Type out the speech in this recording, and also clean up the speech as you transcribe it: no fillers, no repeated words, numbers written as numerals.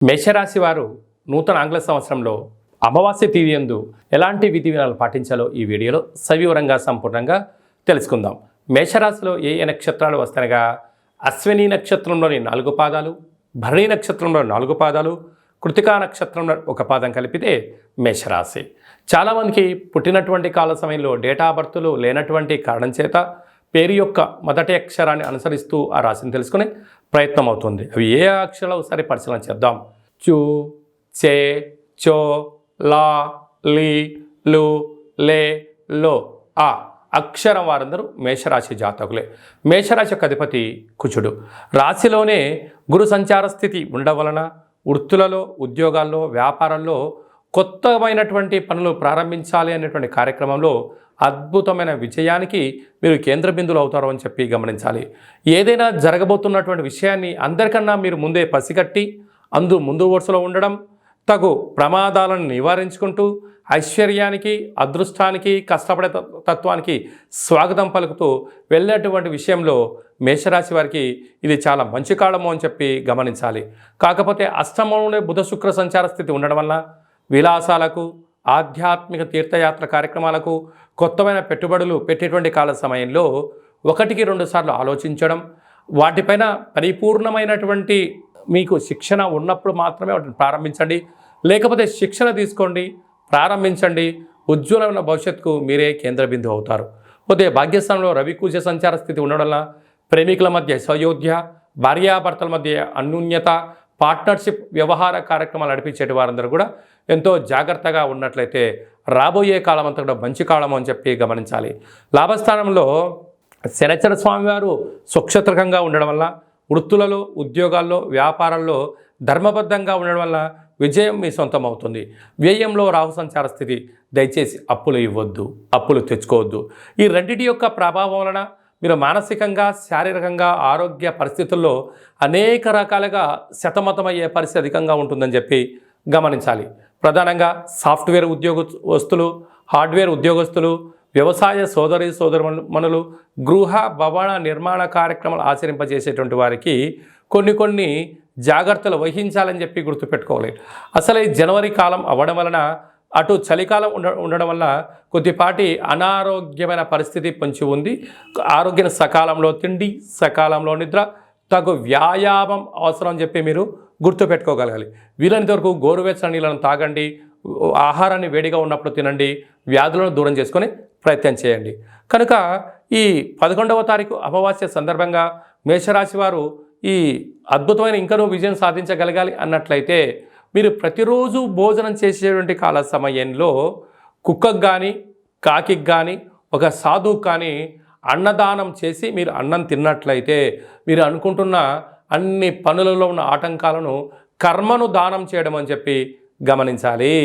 మేషరాశి వారు నూతన ఆంగ్ల సంవత్సరంలో అమావాస్య తిథి యందు ఎలాంటి విధి విధానాలు పాటించాలో ఈ వీడియోలో సవివరంగా సంపూర్ణంగా తెలుసుకుందాం. మేషరాశిలో ఏ ఏ నక్షత్రాలు వస్తాయనగా అశ్విని నక్షత్రంలోని 4 పాదాలు, భరణి నక్షత్రంలో 4 పాదాలు, కృతికా నక్షత్రంలో 1 పాదం కలిపితే మేషరాశి. చాలామందికి పుట్టినటువంటి కాల సమయంలో డేటా ఆఫ్ బర్త్లు లేనటువంటి కారణం చేత పేరు యొక్క మొదటి అక్షరాన్ని అనుసరిస్తూ ఆ రాశిని తెలుసుకునే ప్రయత్నం అవుతుంది. అవి ఏ అక్షరాలు ఒకసారి పరిశీలన చేద్దాం. చు, చే, చో, లా, లి, లు, లే, లో, ఆ అక్షరం వారందరూ మేషరాశి జాతకులే. మేషరాశి యొక్క అధిపతి కుజుడు. రాశిలోనే గురు సంచార స్థితి ఉండడం వలన వృత్తులలో, ఉద్యోగాల్లో, వ్యాపారాల్లో కొత్తమైనటువంటి పనులు ప్రారంభించాలి అనేటువంటి కార్యక్రమంలో అద్భుతమైన విజయానికి మీరు కేంద్ర బిందువులు అవుతారు అని చెప్పి గమనించాలి. ఏదైనా జరగబోతున్నటువంటి విషయాన్ని అందరికన్నా మీరు ముందే పసిగట్టి ముందు వరుసలో ఉండడం, తగు ప్రమాదాలను నివారించుకుంటూ ఐశ్వర్యానికి, అదృష్టానికి, కష్టపడే తత్వానికి స్వాగతం పలుకుతూ వెళ్ళేటువంటి విషయంలో మేషరాశి వారికి ఇది చాలా మంచి కాలము అని చెప్పి గమనించాలి. కాకపోతే అష్టమంలోనే బుధ శుక్ర సంచార స్థితి ఉండడం వల్ల విలాసాలకు, ఆధ్యాత్మిక తీర్థయాత్ర కార్యక్రమాలకు, కొత్తమైన పెట్టుబడులు పెట్టేటువంటి కాల సమయంలో 1-2 సార్లు ఆలోచించడం, వాటిపైన పరిపూర్ణమైనటువంటి మీకు శిక్షణ ఉన్నప్పుడు మాత్రమే వాటిని ప్రారంభించండి. లేకపోతే శిక్షణ తీసుకోండి, ప్రారంభించండి. ఉజ్వలమైన భవిష్యత్తుకు మీరే కేంద్ర బిందువు అవుతారు. పోతే భాగ్యస్థానంలో రవి కుజ సంచార స్థితి ఉండడం వల్ల ప్రేమికుల మధ్య సయోధ్య, భార్యాభర్తల మధ్య అన్యోన్యత, పార్ట్నర్షిప్ వ్యవహార కార్యక్రమాలు నడిపించేటి వారందరూ కూడా ఎంతో జాగ్రత్తగా ఉన్నట్లయితే రాబోయే కాలం అంతా కూడా మంచి కాలం అని చెప్పి గమనించాలి. లాభస్థానంలో శనిచర స్వామివారు స్వక్షత్రకంగా ఉండడం వల్ల వృత్తులలో, ఉద్యోగాల్లో, వ్యాపారాల్లో ధర్మబద్ధంగా ఉండడం వల్ల విజయం మీ సొంతం అవుతుంది. వ్యయంలో రాహు సంచార స్థితి. దయచేసి అప్పులు ఇవ్వద్దు, అప్పులు తెచ్చుకోవద్దు. ఈ రెండింటి యొక్క ప్రభావం వలన మీరు మానసికంగా, శారీరకంగా, ఆరోగ్య పరిస్థితుల్లో అనేక రకాలుగా సతమతమయ్యే పరిస్థితి అధికంగా ఉంటుందని చెప్పి గమనించాలి. ప్రధానంగా సాఫ్ట్వేర్ ఉద్యోగస్తులు, హార్డ్వేర్ ఉద్యోగస్తులు, వ్యవసాయ సోదరుమణులు, గృహ భవన నిర్మాణ కార్యక్రమాలు ఆచరింపజేసేటువంటి వారికి కొన్ని జాగ్రత్తలు వహించాలని చెప్పి గుర్తుపెట్టుకోవాలి. అసలు ఈ జనవరి కాలం అవ్వడం వలన అటు చలికాలం ఉండడం వల్ల కొద్దిపాటి అనారోగ్యమైన పరిస్థితి పొంచి ఉంది. ఆరోగ్యం సకాలంలో తిండి, సకాలంలో నిద్ర, తగు వ్యాయామం అవసరం అని చెప్పి మీరు గుర్తుపెట్టుకోగలగాలి. వీలైనంత వరకు గోరువెచ్చని నీళ్ళను తాగండి, ఆహారాన్ని వేడిగా ఉన్నప్పుడు తినండి, వ్యాధులను దూరం చేసుకొని ప్రయత్నం చేయండి. కనుక ఈ 11వ తారీఖు అమావాస్య సందర్భంగా మేషరాశి వారు ఈ అద్భుతమైన ఇంకనూ విజయం సాధించగలగాలి అన్నట్లయితే మీరు ప్రతిరోజు భోజనం చేసేటువంటి కాల సమయంలో కుక్కకు కానీ, కాకికి కానీ, ఒక సాధువుకు కానీ అన్నదానం చేసి మీరు అన్నం తిన్నట్లయితే మీరు అనుకుంటున్న అన్ని పనులలో ఉన్న ఆటంకాలను, కర్మను దానం చేయడం అని చెప్పి గమనించాలి.